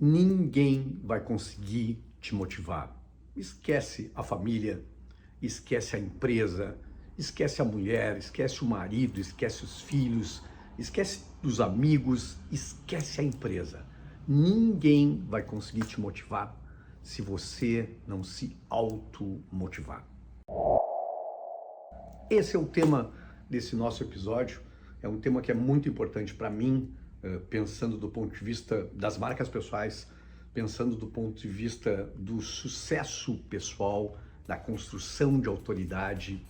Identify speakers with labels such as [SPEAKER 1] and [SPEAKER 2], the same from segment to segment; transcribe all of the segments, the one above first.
[SPEAKER 1] Ninguém vai conseguir te motivar. Esquece a família, esquece a empresa, esquece a mulher, esquece o marido, esquece os filhos, esquece os amigos, esquece a empresa. Ninguém vai conseguir te motivar se você não se automotivar. Esse é o tema desse nosso episódio. É um tema que é muito importante para mim, pensando do ponto de vista das marcas pessoais, pensando do ponto de vista do sucesso pessoal, da construção de autoridade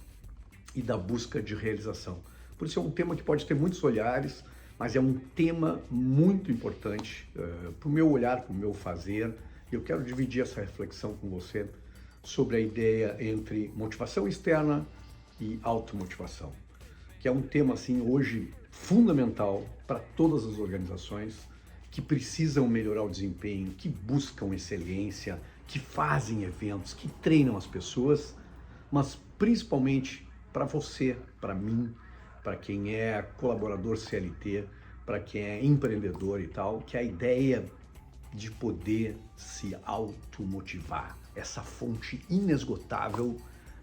[SPEAKER 1] e da busca de realização. Por isso é um tema que pode ter muitos olhares, mas é um tema muito importante para o meu olhar, para o meu fazer. Eu quero dividir essa reflexão com você sobre a ideia entre motivação externa e automotivação, que é um tema assim hoje fundamental para todas as organizações que precisam melhorar o desempenho, que buscam excelência, que fazem eventos, que treinam as pessoas, mas principalmente para você, para mim, para quem é colaborador CLT, para quem é empreendedor e tal, que é a ideia de poder se automotivar, essa fonte inesgotável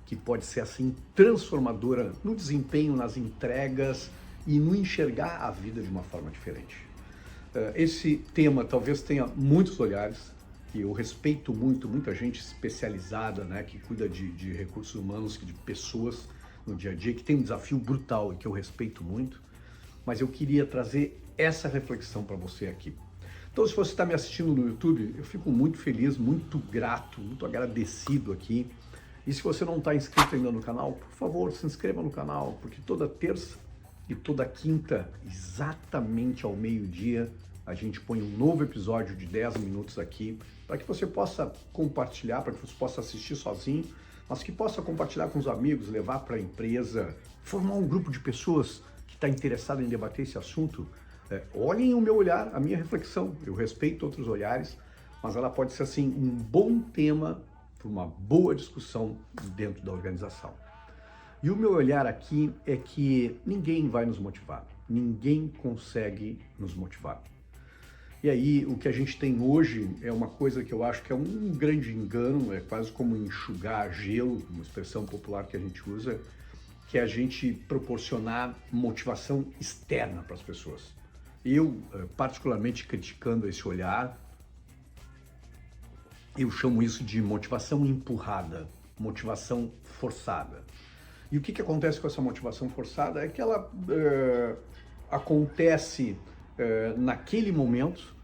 [SPEAKER 1] que pode ser assim transformadora no desempenho, nas entregas e no enxergar a vida de uma forma diferente. Esse tema talvez tenha muitos olhares e eu respeito muito, muita gente especializada, né, que cuida de recursos humanos, de pessoas no dia a dia, que tem um desafio brutal e que eu respeito muito, mas eu queria trazer essa reflexão para você aqui. Então, se você está me assistindo no YouTube, eu fico muito feliz, muito grato, muito agradecido aqui. E se você não está inscrito ainda no canal, por favor, se inscreva no canal, porque toda terça e toda quinta, exatamente ao meio-dia, a gente põe um novo episódio de 10 minutos aqui, para que você possa compartilhar, para que você possa assistir sozinho, mas que possa compartilhar com os amigos, levar para a empresa, formar um grupo de pessoas que está interessado em debater esse assunto. Olhem o meu olhar, a minha reflexão. Eu respeito outros olhares, mas ela pode ser assim um bom tema para uma boa discussão dentro da organização. E o meu olhar aqui é que ninguém vai nos motivar, ninguém consegue nos motivar. E aí o que a gente tem hoje é uma coisa que eu acho que é um grande engano, é quase como enxugar gelo, uma expressão popular que a gente usa, que é a gente proporcionar motivação externa para as pessoas. Eu, particularmente criticando esse olhar, eu chamo isso de motivação empurrada, motivação forçada. E o que acontece com essa motivação forçada é que ela acontece naquele momento.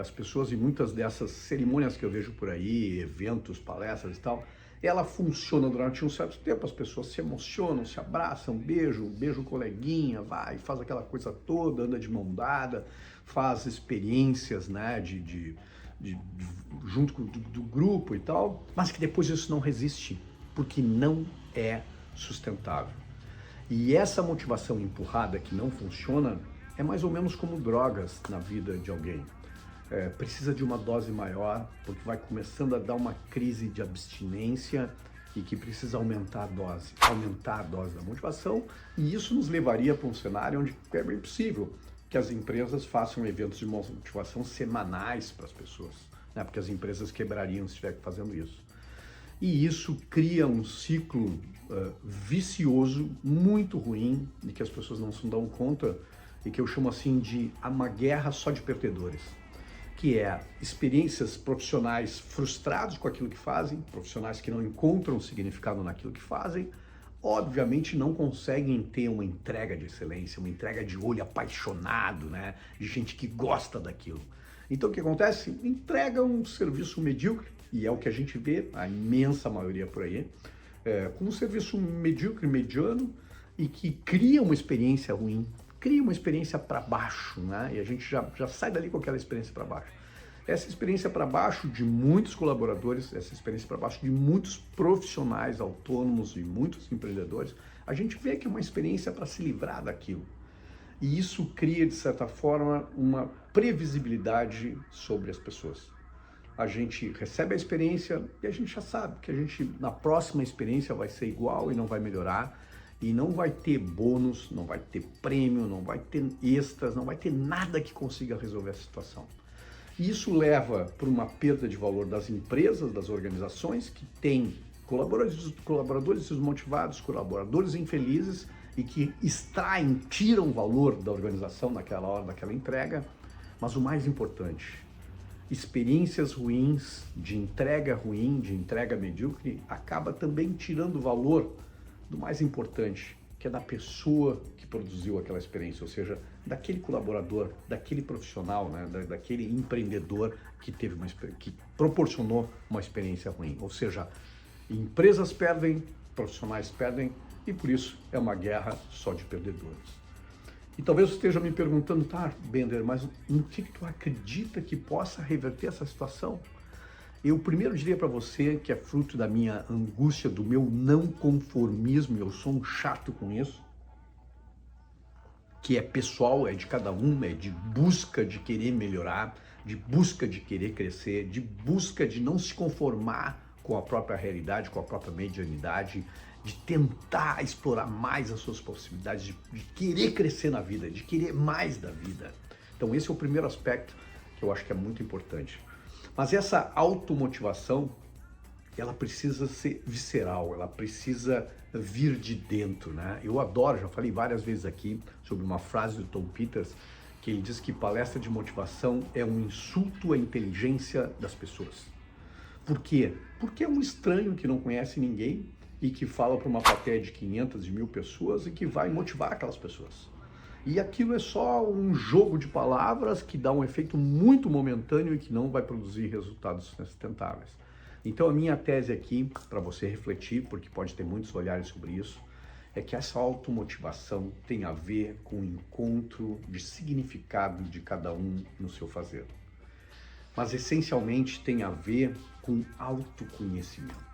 [SPEAKER 1] As pessoas, em muitas dessas cerimônias que eu vejo por aí, eventos, palestras e tal, ela funciona durante um certo tempo, as pessoas se emocionam, se abraçam, beijam o coleguinha, vai, faz aquela coisa toda, anda de mão dada, faz experiências, né, junto do grupo e tal, mas que depois isso não resiste, porque não é sustentável. E essa motivação empurrada que não funciona é mais ou menos como drogas na vida de alguém. Precisa de uma dose maior, porque vai começando a dar uma crise de abstinência e que precisa aumentar a dose da motivação, e isso nos levaria para um cenário onde é bem possível que as empresas façam eventos de motivação semanais para as pessoas, né? Porque as empresas quebrariam se estiver fazendo isso. E isso cria um ciclo vicioso, muito ruim, de que as pessoas não se dão conta, e que eu chamo assim de uma guerra só de perdedores, que é experiências profissionais frustrados com aquilo que fazem, profissionais que não encontram significado naquilo que fazem, obviamente não conseguem ter uma entrega de excelência, uma entrega de olho apaixonado, né, de gente que gosta daquilo. Então o que acontece? Entrega um serviço medíocre, e é o que a gente vê, a imensa maioria por aí, com um serviço medíocre, mediano, e que cria uma experiência ruim, cria uma experiência para baixo, né? E a gente já sai dali com aquela experiência para baixo. Essa experiência para baixo de muitos colaboradores, essa experiência para baixo de muitos profissionais autônomos e muitos empreendedores, a gente vê que é uma experiência para se livrar daquilo. E isso cria, de certa forma, uma previsibilidade sobre as pessoas. A gente recebe a experiência e a gente já sabe que a gente, na próxima experiência, vai ser igual e não vai melhorar. E não vai ter bônus, não vai ter prêmio, não vai ter extras, não vai ter nada que consiga resolver a situação. E isso leva para uma perda de valor das empresas, das organizações que têm colaboradores desmotivados, colaboradores infelizes e que extraem, tiram valor da organização naquela hora, daquela entrega. Mas o mais importante, experiências ruins, de entrega ruim, de entrega medíocre, acaba também tirando valor do mais importante, que é da pessoa que produziu aquela experiência, ou seja, daquele colaborador, daquele profissional, né, daquele empreendedor que proporcionou uma experiência ruim. Ou seja, empresas perdem, profissionais perdem, e por isso é uma guerra só de perdedores. E talvez você esteja me perguntando, tá, Bender, mas no que tu acredita que possa reverter essa situação? Eu primeiro diria para você que é fruto da minha angústia, do meu não conformismo, eu sou um chato com isso, que é pessoal, é de cada um, é de busca de querer melhorar, de busca de querer crescer, de busca de não se conformar com a própria realidade, com a própria medianidade, de tentar explorar mais as suas possibilidades, de querer crescer na vida, de querer mais da vida. Então esse é o primeiro aspecto que eu acho que é muito importante. Mas essa automotivação, ela precisa ser visceral, ela precisa vir de dentro, né? Eu adoro, já falei várias vezes aqui sobre uma frase do Tom Peters, que ele diz que palestra de motivação é um insulto à inteligência das pessoas. Por quê? Porque é um estranho que não conhece ninguém e que fala para uma plateia de 500, de 1000 pessoas e que vai motivar aquelas pessoas. E aquilo é só um jogo de palavras que dá um efeito muito momentâneo e que não vai produzir resultados sustentáveis. Então a minha tese aqui, para você refletir, porque pode ter muitos olhares sobre isso, é que essa automotivação tem a ver com o encontro de significado de cada um no seu fazer. Mas essencialmente tem a ver com autoconhecimento.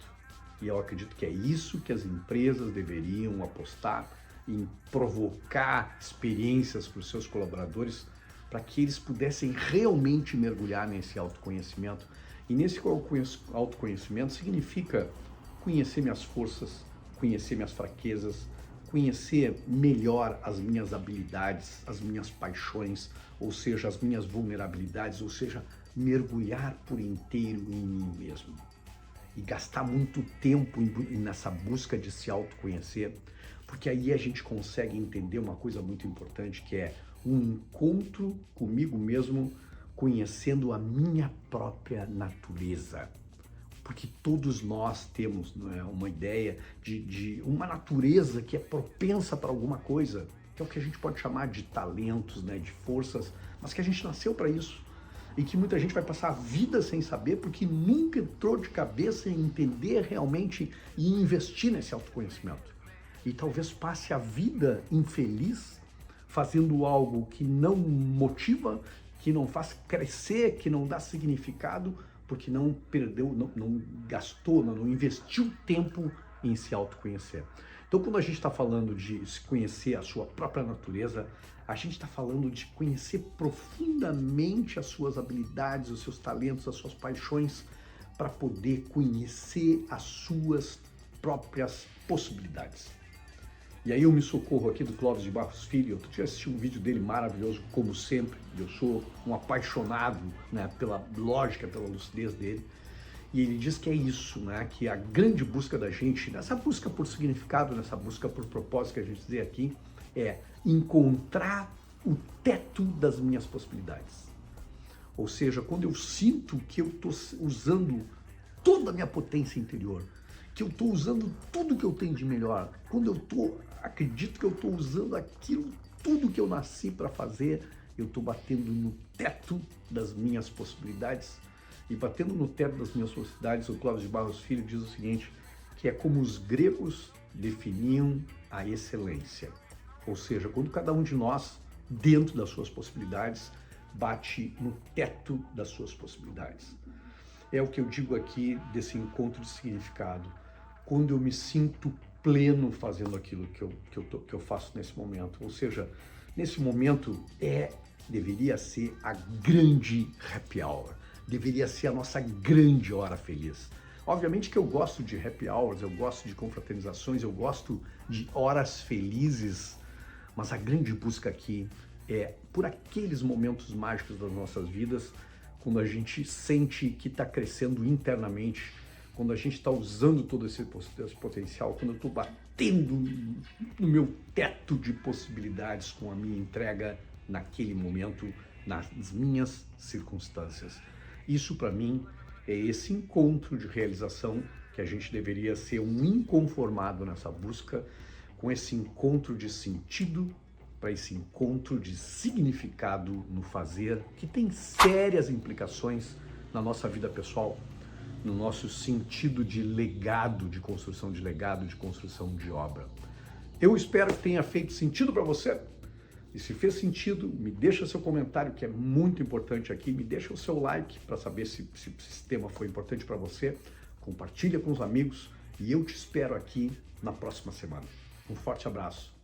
[SPEAKER 1] E eu acredito que é isso que as empresas deveriam apostar, em provocar experiências para os seus colaboradores, para que eles pudessem realmente mergulhar nesse autoconhecimento. E nesse autoconhecimento significa conhecer minhas forças, conhecer minhas fraquezas, conhecer melhor as minhas habilidades, as minhas paixões, ou seja, as minhas vulnerabilidades, ou seja, mergulhar por inteiro em mim mesmo. E gastar muito tempo nessa busca de se autoconhecer, porque aí a gente consegue entender uma coisa muito importante, que é um encontro comigo mesmo, conhecendo a minha própria natureza. Porque todos nós temos, não é, uma ideia de uma natureza que é propensa para alguma coisa, que é o que a gente pode chamar de talentos, né, de forças, mas que a gente nasceu para isso. E que muita gente vai passar a vida sem saber, porque nunca entrou de cabeça em entender realmente e investir nesse autoconhecimento. E talvez passe a vida infeliz, fazendo algo que não motiva, que não faz crescer, que não dá significado, porque não perdeu, não gastou, não investiu tempo em se autoconhecer. Então, quando a gente está falando de se conhecer a sua própria natureza, a gente está falando de conhecer profundamente as suas habilidades, os seus talentos, as suas paixões, para poder conhecer as suas próprias possibilidades. E aí eu me socorro aqui do Clóvis de Barros Filho. Eu tinha assistido um vídeo dele maravilhoso, como sempre. Eu sou um apaixonado, né, pela lógica, pela lucidez dele. E ele diz que é isso, né, que a grande busca da gente, nessa busca por significado, nessa busca por propósito que a gente diz aqui, é encontrar o teto das minhas possibilidades. Ou seja, quando eu sinto que eu estou usando toda a minha potência interior, que eu estou usando tudo que eu tenho de melhor, quando acredito que eu estou usando aquilo, tudo que eu nasci para fazer, eu estou batendo no teto das minhas possibilidades. E batendo no teto das minhas possibilidades, o Clóvis de Barros Filho diz o seguinte, que é como os gregos definiam a excelência. Ou seja, quando cada um de nós, dentro das suas possibilidades, bate no teto das suas possibilidades. É o que eu digo aqui desse encontro de significado. Quando eu me sinto pleno fazendo aquilo que eu faço nesse momento. Ou seja, nesse momento deveria ser a grande happy hour. Deveria ser a nossa grande hora feliz. Obviamente que eu gosto de happy hours, eu gosto de confraternizações, eu gosto de horas felizes, mas a grande busca aqui é por aqueles momentos mágicos das nossas vidas, quando a gente sente que está crescendo internamente, quando a gente está usando todo esse potencial, quando eu estou batendo no meu teto de possibilidades com a minha entrega naquele momento, nas minhas circunstâncias. Isso, para mim, é esse encontro de realização que a gente deveria ser um inconformado nessa busca, com esse encontro de sentido, para esse encontro de significado no fazer, que tem sérias implicações na nossa vida pessoal, no nosso sentido de legado, de construção de legado, de construção de obra. Eu espero que tenha feito sentido para você. E se fez sentido, me deixa seu comentário, que é muito importante aqui. Me deixa o seu like para saber se esse tema foi importante para você. Compartilha com os amigos e eu te espero aqui na próxima semana. Um forte abraço.